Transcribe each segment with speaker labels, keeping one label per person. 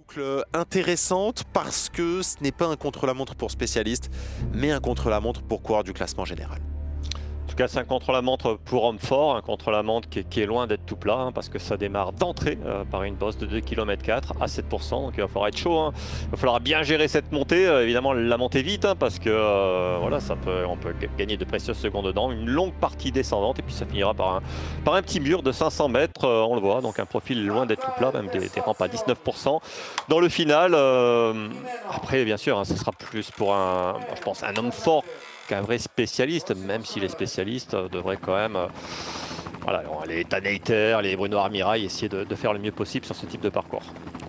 Speaker 1: boucle intéressante parce que ce n'est pas un contre-la-montre pour spécialistes, mais un contre-la-montre pour coureurs du classement général.
Speaker 2: En tout cas, c'est un contre-la-montre pour homme fort, un contre-la-montre qui est loin d'être tout plat, hein, parce que ça démarre d'entrée par une bosse de 2,4 km à 7%, donc il va falloir être chaud. Hein. Il va falloir bien gérer cette montée, évidemment la montée vite, hein, parce que voilà, on peut gagner de précieuses secondes dedans, une longue partie descendante, et puis ça finira par un petit mur de 500 mètres, on le voit, donc un profil loin d'être tout plat, même des rampes à 19%. Dans le final, après bien sûr, hein, ce sera plus pour je pense, un homme fort, qu'un vrai spécialiste, même si les spécialistes devraient quand même, voilà, les Tanater, les Bruno Armirail, essayer de faire le mieux possible sur ce type de parcours.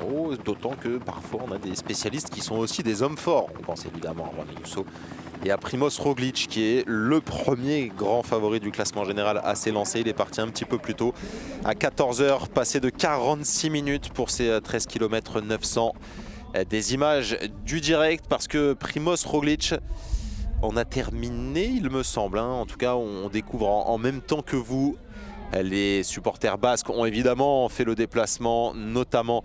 Speaker 1: Oh, d'autant que parfois on a des spécialistes qui sont aussi des hommes forts. On pense évidemment à Juan Ayuso et à Primoz Roglic, qui est le premier grand favori du classement général à s'élancer. Il est parti un petit peu plus tôt, à 14 h, passé de 46 minutes pour ses 13 km 900. Des images du direct, parce que Primoz Roglic, on a terminé, il me semble, hein. En tout cas on découvre en même temps que vous. Les supporters basques ont évidemment fait le déplacement, notamment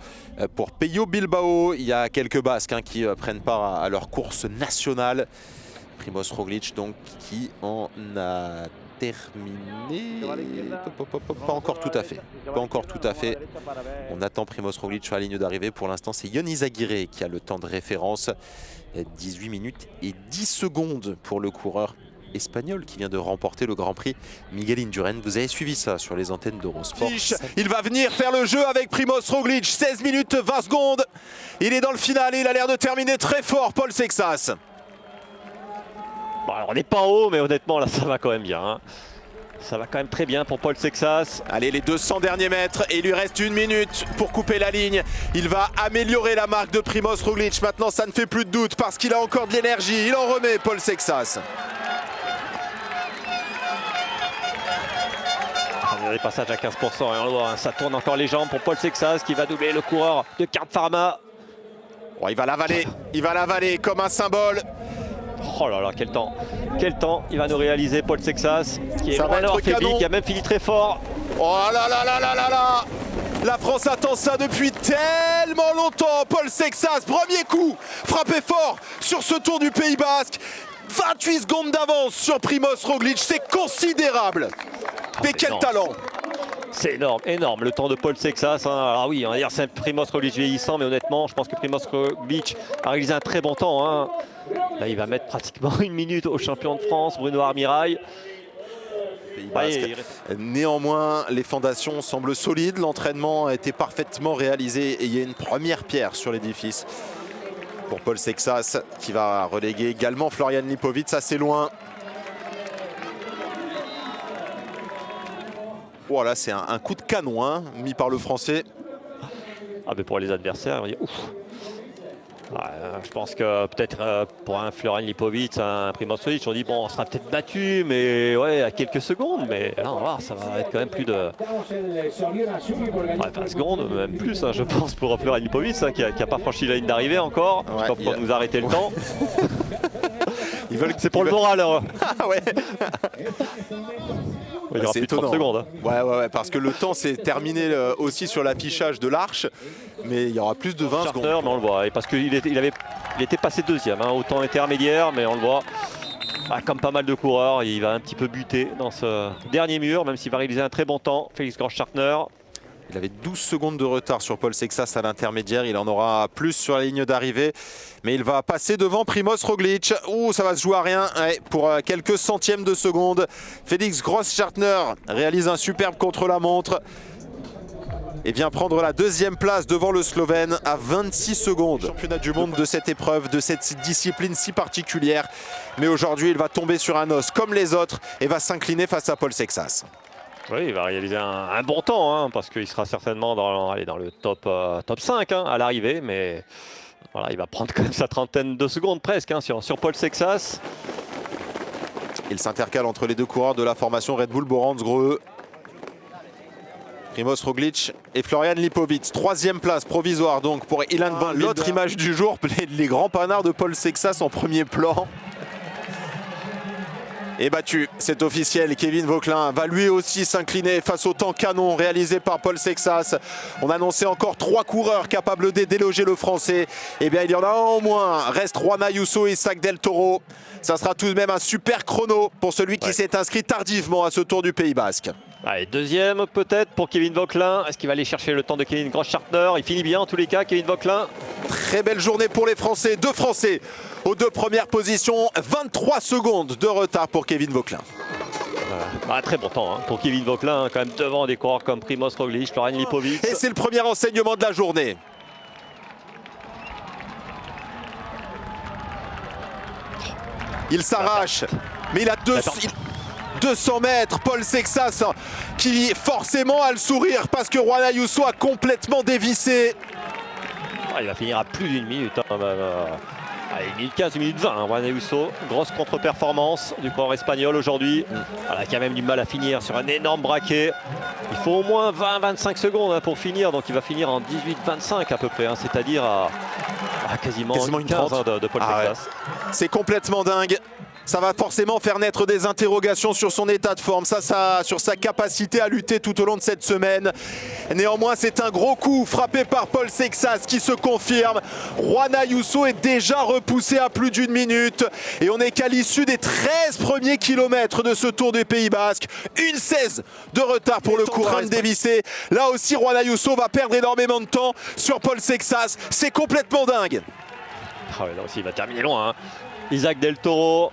Speaker 1: pour Peio Bilbao. Il y a quelques Basques, hein, qui prennent part à leur course nationale. Primoz Roglic donc qui en a terminé. Pas encore tout à fait. Pas encore tout à fait. On attend Primoz Roglic sur la ligne d'arrivée. Pour l'instant, c'est Ion Izagirre qui a le temps de référence. 18 minutes et 10 secondes pour le coureur espagnol qui vient de remporter le Grand Prix Miguel Indurain. Vous avez suivi ça sur les antennes d'Eurosport. Il va venir faire le jeu avec Primoz Roglic. 16 minutes 20 secondes. Il est dans le final et il a l'air de terminer très fort, Paul Sexas.
Speaker 2: Bon, alors on n'est pas haut, mais honnêtement là ça va quand même bien, hein. Ça va quand même très bien pour Paul Sexas.
Speaker 1: Allez, les 200 derniers mètres et il lui reste 1 minute pour couper la ligne. Il va améliorer la marque de Primoz Roglic. Maintenant, ça ne fait plus de doute parce qu'il a encore de l'énergie. Il en remet, Paul Sexas.
Speaker 2: On a des passages à 15% et on le voit, hein, ça tourne encore les jambes pour Paul Sexas qui va doubler le coureur de Card Pharma.
Speaker 1: Oh, il va l'avaler comme un symbole.
Speaker 2: Oh là là, quel temps il va nous réaliser Paul Sexas, qui est
Speaker 1: loin d'avoir faibli,
Speaker 2: qui a même fini très fort.
Speaker 1: Oh là là là là là là. La France attend ça depuis tellement longtemps. Paul Sexas, premier coup, frappé fort sur ce Tour du Pays Basque. 28 secondes d'avance sur Primoz Roglic, c'est considérable. Mais quel talent!
Speaker 2: C'est énorme, énorme le temps de Paul Sexas, hein. Alors oui, on va dire c'est Primoz Roglic vieillissant, mais honnêtement, je pense que Primoz Roglic a réalisé un très bon temps, hein. Là, il va mettre pratiquement 1 minute au champion de France, Bruno Armirail.
Speaker 1: Néanmoins, les fondations semblent solides. L'entraînement a été parfaitement réalisé et il y a une première pierre sur l'édifice pour Paul Sexas, qui va reléguer également Florian Lipowitz assez loin. Voilà, c'est un coup de canon, hein, mis par le Français.
Speaker 2: Ah, mais pour les adversaires, on dit ouf. Je pense que peut-être pour un Florian Lipowitz, un Primoz Roglic, on dit bon, on sera peut-être battu, mais ouais, à quelques secondes. Mais là, on va voir, ça va être quand même plus de 20 secondes, même plus, hein, je pense, pour Florian Lipowitz, hein, qui n'a pas franchi la ligne d'arrivée encore. Ouais, je pense qu'on nous a arrêté le temps. C'est pour le moral.
Speaker 1: Ah ouais.
Speaker 2: Il y aura plus de 30 secondes. Hein.
Speaker 1: Ouais, parce que le temps s'est terminé aussi sur l'affichage de l'Arche, mais il y aura plus de 20 secondes.
Speaker 2: Mais on le voit, et parce qu'il était passé deuxième, hein, au temps intermédiaire, mais on le voit, comme pas mal de coureurs, il va un petit peu buter dans ce dernier mur, même s'il va réaliser un très bon temps, Félix Grossschartner.
Speaker 1: Il avait 12 secondes de retard sur Paul Sexas à l'intermédiaire. Il en aura plus sur la ligne d'arrivée. Mais il va passer devant Primoz Roglic. Ouh, ça va se jouer à rien. Ouais, pour quelques centièmes de seconde. Félix Grossschartner réalise un superbe contre-la-montre. Et vient prendre la 2e place devant le Slovène à 26 secondes. Championnat du monde de cette épreuve, de cette discipline si particulière. Mais aujourd'hui, il va tomber sur un os comme les autres et va s'incliner face à Paul Sexas.
Speaker 2: Oui, il va réaliser un bon temps, hein, parce qu'il sera certainement dans le top 5, hein, à l'arrivée, mais voilà, il va prendre quand même sa trentaine de secondes presque, hein, sur Paul Sexas.
Speaker 1: Il s'intercale entre les deux coureurs de la formation Red Bull Boransgreux. Primoz Roglic et Florian Lipowitz. 3e place provisoire donc pour Ilan Van. L'autre image du jour, les grands panards de Paul Sexas en premier plan. est battu, c'est officiel. Kevin Vauquelin va lui aussi s'incliner face au temps canon réalisé par Paul Sexas. On annonçait encore 3 coureurs capables de déloger le français. Eh bien, il y en a un au moins. Reste Juan Ayuso et Isaac Del Toro. Ça sera tout de même un super chrono pour celui qui s'est inscrit tardivement à ce Tour du Pays Basque.
Speaker 2: Allez, deuxième peut-être pour Kevin Vauquelin. Est-ce qu'il va aller chercher le temps de Kevin Groschartner? Il finit bien en tous les cas, Kevin Vauquelin.
Speaker 1: Très belle journée pour les Français. 2 Français aux 2 premières positions. 23 secondes de retard pour Kevin Vauquelin.
Speaker 2: Très bon temps pour Kevin Vauquelin, quand même devant des coureurs comme Primoz Roglic, Florian Lipovic.
Speaker 1: Et c'est le premier enseignement de la journée. Il s'arrache, mais il a 200 mètres. Paul Sexas qui forcément a le sourire parce que Juan Ayuso a complètement dévissé.
Speaker 2: Il va finir à plus d'une minute. Allez, 1 minute 15, 1 minute 20. Juan Ayuso, grosse contre-performance du coureur espagnol aujourd'hui. Il a quand même du mal à finir sur un énorme braquet. Il faut au moins 20-25 secondes pour finir. Donc il va finir en 18-25 à peu près. C'est-à-dire à quasiment une 15 de Paul Sexas.
Speaker 1: Ouais. C'est complètement dingue. Ça va forcément faire naître des interrogations sur son état de forme, sur sa capacité à lutter tout au long de cette semaine. Néanmoins, c'est un gros coup frappé par Paul Sexas qui se confirme. Juan Ayuso est déjà repoussé à plus d'1 minute. Et on n'est qu'à l'issue des 13 premiers kilomètres de ce Tour du Pays Basque. 1,16 de retard pour le coureur dévissé. Là aussi, Juan Ayuso va perdre énormément de temps sur Paul Sexas. C'est complètement dingue.
Speaker 2: Là aussi, il va terminer loin. Isaac Del Toro.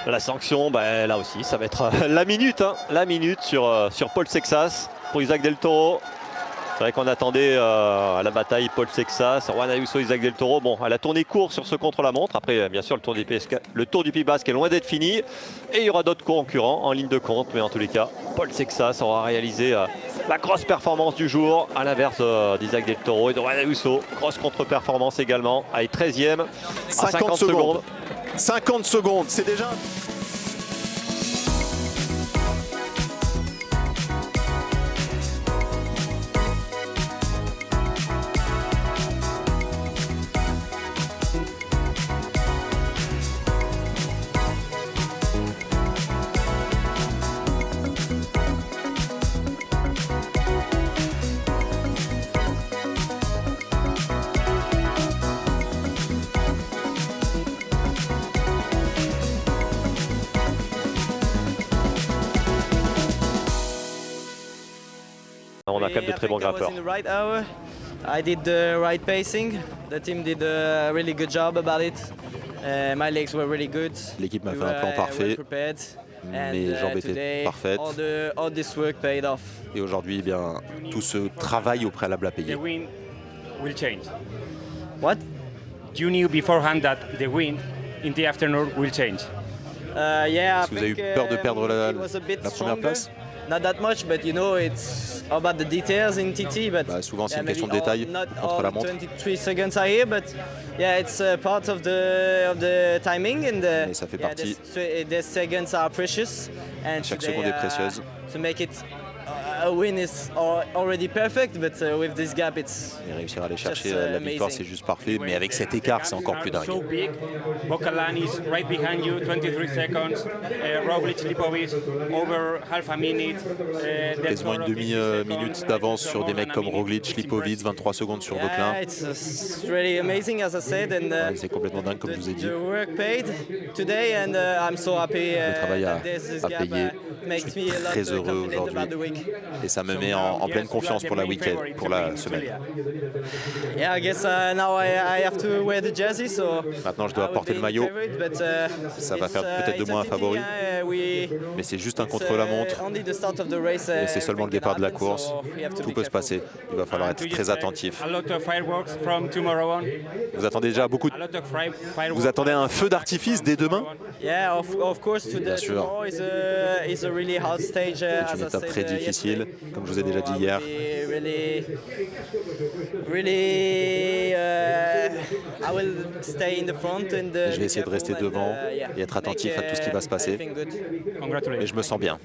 Speaker 2: La sanction, là aussi, ça va être la minute sur Paul Sexas pour Isaac Del Toro. C'est vrai qu'on attendait à la bataille Paul Sexas, Juan Ayuso, Isaac Del Toro. Bon, elle a tourné court sur ce contre-la-montre. Après, bien sûr, le Tour du Pays Basque est loin d'être fini. Et il y aura d'autres concurrents en ligne de compte. Mais en tous les cas, Paul Sexas aura réalisé la grosse performance du jour, à l'inverse d'Isaac Del Toro et de Juan Ayuso. Grosse contre-performance également. Allez, 13e à 50 secondes.
Speaker 1: 50 secondes, c'est déjà...
Speaker 2: On a quand même de très bons grimpeurs.
Speaker 3: I did the right pacing. The team did a really good job about it. My legs were really good.
Speaker 1: L'équipe m'a fait un plan parfait. Mes jambes étaient parfaites.
Speaker 3: All this work paid off.
Speaker 1: Et aujourd'hui, eh bien, tout ce travail au préalable a payé.
Speaker 4: The wind will change.
Speaker 3: What?
Speaker 4: You knew beforehand that the wind in the afternoon will change.
Speaker 3: Yeah.
Speaker 1: Est-ce que vous avez eu peur de perdre la première place?
Speaker 3: Not that much, but you know, it's about the details in TT. But
Speaker 1: souvent, c'est une question de détail contre la montre.
Speaker 3: 23 seconds are here, but yeah, it's part of the timing, and
Speaker 1: mais ça fait partie.
Speaker 3: The seconds are precious, and
Speaker 1: chaque seconde est précieuse.
Speaker 3: To make it a win is already perfect, but with this gap, it's.
Speaker 1: Et réussir à aller chercher la victoire, c'est juste parfait, mais avec cet écart, c'est encore plus dingue.
Speaker 4: So big. Vauquelin is right behind you, 23 seconds. Roglic, Lipovic, over half a minute.
Speaker 1: Quasiment une demi-minute d'avance sur des mecs comme Roglic, Lipovic, 23 secondes sur Vauquelin.
Speaker 3: It's really amazing, as I said, and
Speaker 1: c'est complètement dingue, comme je vous ai dit.
Speaker 3: The work paid today, and I'm so happy.
Speaker 1: Le travail a payé. Je suis très heureux aujourd'hui. Et ça me met en pleine confiance pour la semaine.
Speaker 3: Yeah, I guess now I have to wear the jersey, so
Speaker 1: maintenant, je dois porter le maillot. Ça va faire peut-être de moi un favori. Mais c'est juste un contre-la-montre. Et c'est seulement le départ de la course. Tout peut se passer. Il va falloir être très attentif. Vous attendez déjà beaucoup de... Vous attendez un feu d'artifice dès demain? Bien sûr. C'est une étape très difficile, comme je vous ai déjà dit hier. Je vais essayer de rester devant et être attentif à tout ce qui va se passer. Et je me sens bien.